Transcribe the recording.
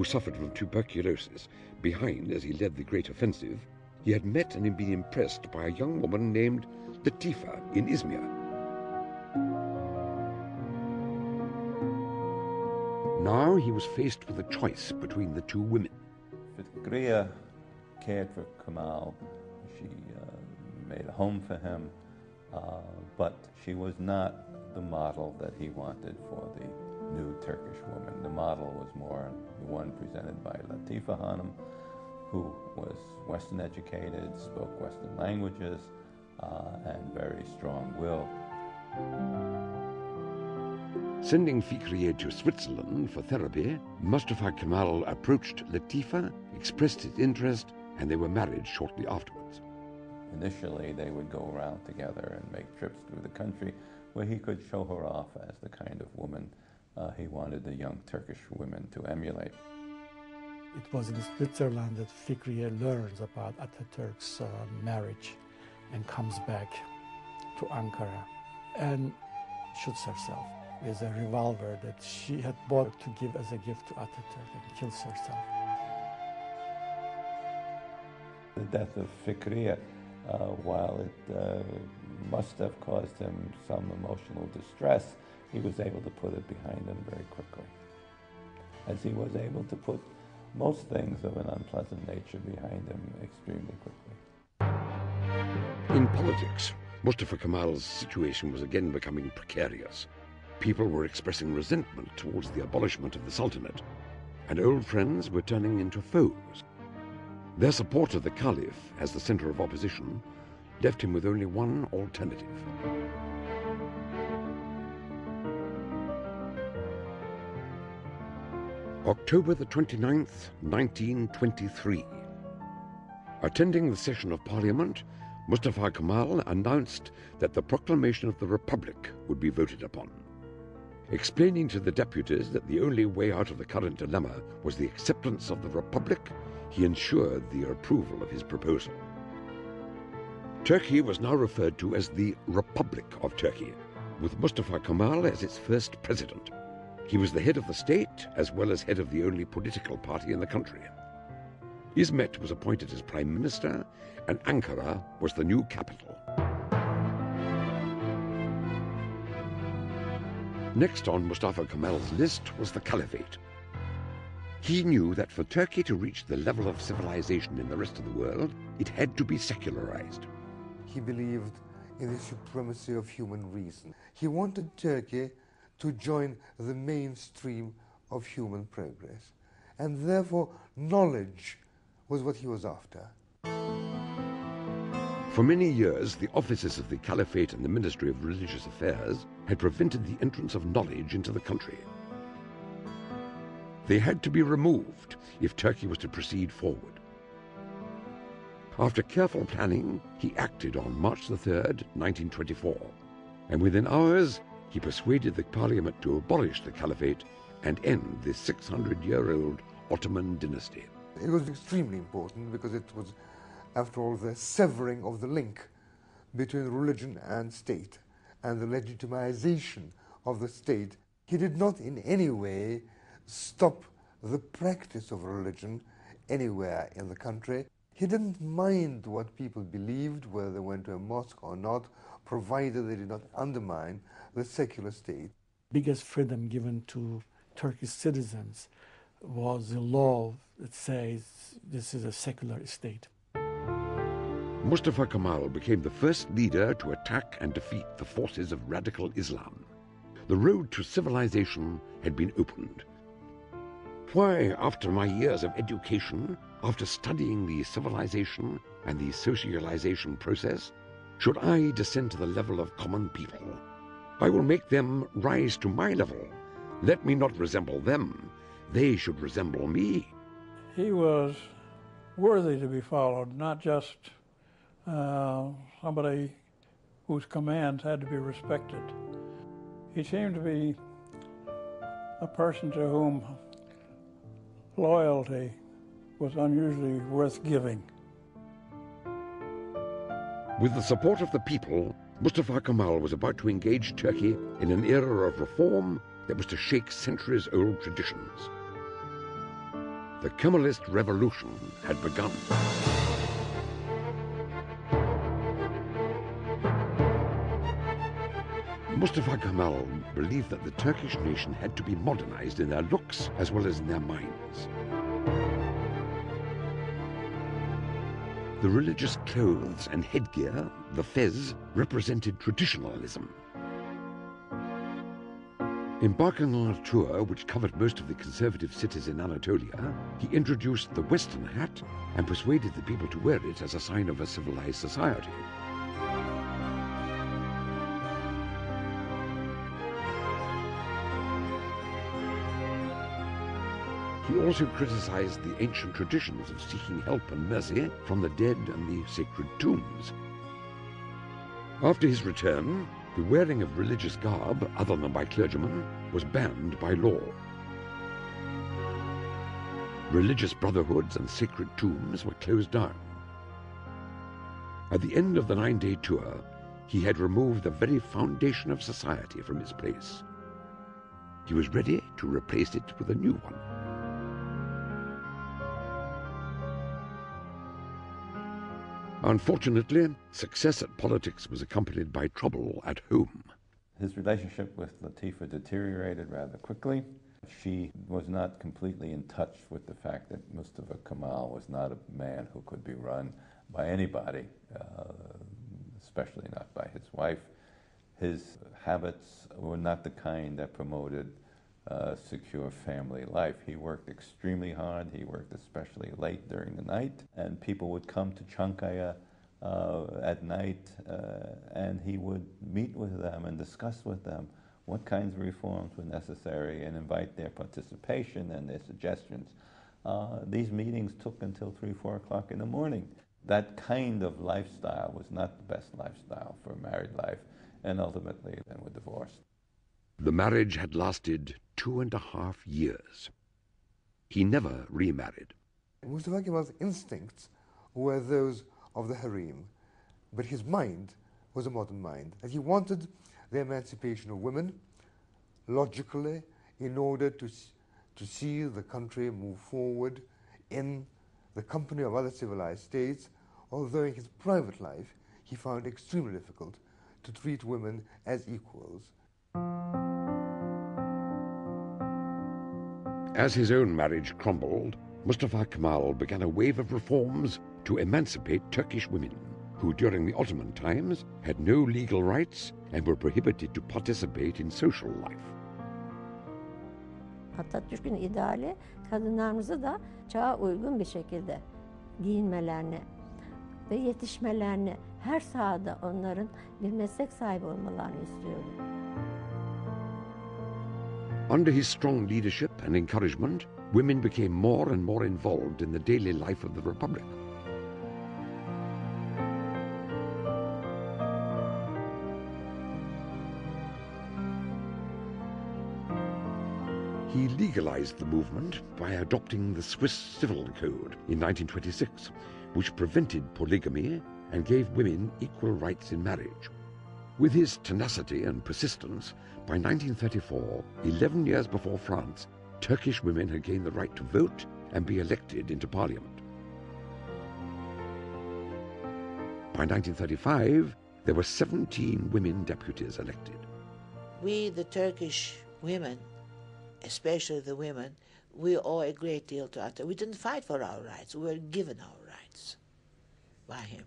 who suffered from tuberculosis, behind as he led the great offensive, he had met and been impressed by a young woman named Latifa in Izmir. Now he was faced with a choice between the two women. Fikriya cared for Kemal. She made a home for him, but she was not the model that he wanted for the new Turkish woman. The model was more the one presented by Latifa Hanım, who was Western educated, spoke Western languages, and very strong-willed. Sending Fikriye to Switzerland for therapy, Mustafa Kemal approached Latifa, expressed his interest, and they were married shortly afterwards. Initially, they would go around together and make trips through the country where he could show her off as the kind of woman he wanted the young Turkish women to emulate. It was in Switzerland that Fikriye learns about Ataturk's marriage and comes back to Ankara and shoots herself with a revolver that she had bought to give as a gift to Ataturk, and kills herself. The death of Fikriye, while it must have caused him some emotional distress, he was able to put it behind him very quickly, as he was able to put most things of an unpleasant nature behind him extremely quickly. In politics, Mustafa Kemal's situation was again becoming precarious. People were expressing resentment towards the abolishment of the Sultanate, and old friends were turning into foes. Their support of the Caliph as the center of opposition left him with only one alternative. October the 29th, 1923. Attending the session of Parliament, Mustafa Kemal announced that the proclamation of the Republic would be voted upon. Explaining to the deputies that the only way out of the current dilemma was the acceptance of the Republic, he ensured the approval of his proposal. Turkey was now referred to as the Republic of Turkey, with Mustafa Kemal as its first president. He was the head of the state as well as head of the only political party in the country. Izmit was appointed as prime minister, and Ankara was the new capital. Next on Mustafa Kemal's list was the Caliphate. He knew that for Turkey to reach the level of civilization in the rest of the world, it had to be secularized. He believed in the supremacy of human reason. He wanted Turkey to join the mainstream of human progress, and therefore knowledge was what he was after. For many years, the offices of the Caliphate and the Ministry of Religious Affairs had prevented the entrance of knowledge into the country. They had to be removed if Turkey was to proceed forward. After careful planning, he acted on March the 3rd, 1924, and within hours, he persuaded the Parliament to abolish the Caliphate and end this 600-year-old Ottoman dynasty. It was extremely important because it was, after all, the severing of the link between religion and state and the legitimization of the state. He did not in any way stop the practice of religion anywhere in the country. He didn't mind what people believed, whether they went to a mosque or not, provided they did not undermine the secular state. Biggest freedom given to Turkish citizens was the law that says this is a secular state. Mustafa Kemal became the first leader to attack and defeat the forces of radical Islam. The road to civilization had been opened. Why, after my years of education, after studying the civilization and the socialization process, should I descend to the level of common people? I will make them rise to my level. Let me not resemble them. They should resemble me. He was worthy to be followed, not just somebody whose commands had to be respected. He seemed to be a person to whom loyalty was unusually worth giving. With the support of the people, Mustafa Kemal was about to engage Turkey in an era of reform that was to shake centuries-old traditions. The Kemalist revolution had begun. Mustafa Kemal believed that the Turkish nation had to be modernized in their looks as well as in their minds. The religious clothes and headgear, the fez, represented traditionalism. Embarking on a tour which covered most of the conservative cities in Anatolia, he introduced the Western hat and persuaded the people to wear it as a sign of a civilized society. He also criticized the ancient traditions of seeking help and mercy from the dead and the sacred tombs. After his return, the wearing of religious garb, other than by clergymen, was banned by law. Religious brotherhoods and sacred tombs were closed down. At the end of the 9-day tour, he had removed the very foundation of society from its place. He was ready to replace it with a new one. Unfortunately, success at politics was accompanied by trouble at home. His relationship with Latifa deteriorated rather quickly. She was not completely in touch with the fact that Mustafa Kemal was not a man who could be run by anybody, especially not by his wife. His habits were not the kind that promoted secure family life. He worked extremely hard. He worked especially late during the night, and people would come to Çankaya at night, and he would meet with them and discuss with them what kinds of reforms were necessary and invite their participation and their suggestions. These meetings took until 3, 4 o'clock in the morning. That kind of lifestyle was not the best lifestyle for a married life, and ultimately then were divorced. The marriage had lasted 2.5 years. He never remarried. Mustafa Kemal's instincts were those of the harem, but his mind was a modern mind, and he wanted the emancipation of women logically in order to see the country move forward in the company of other civilized states, although in his private life he found it extremely difficult to treat women as equals. As his own marriage crumbled, Mustafa Kemal began a wave of reforms to emancipate Turkish women, who during the Ottoman times had no legal rights and were prohibited to participate in social life. Atatürk'ün ideali kadınlarımızı da çağa uygun bir şekilde giyinmelerini ve yetişmelerini, her sahada onların bir meslek sahibi olmalarını istiyordu. Under his strong leadership and encouragement, women became more and more involved in the daily life of the Republic. He legalized the movement by adopting the Swiss Civil Code in 1926, which prevented polygamy and gave women equal rights in marriage. With his tenacity and persistence, by 1934, 11 years before France, Turkish women had gained the right to vote and be elected into parliament. By 1935, there were 17 women deputies elected. We, the Turkish women, especially the women, we owe a great deal to Ataturk. We didn't fight for our rights. We were given our rights by him.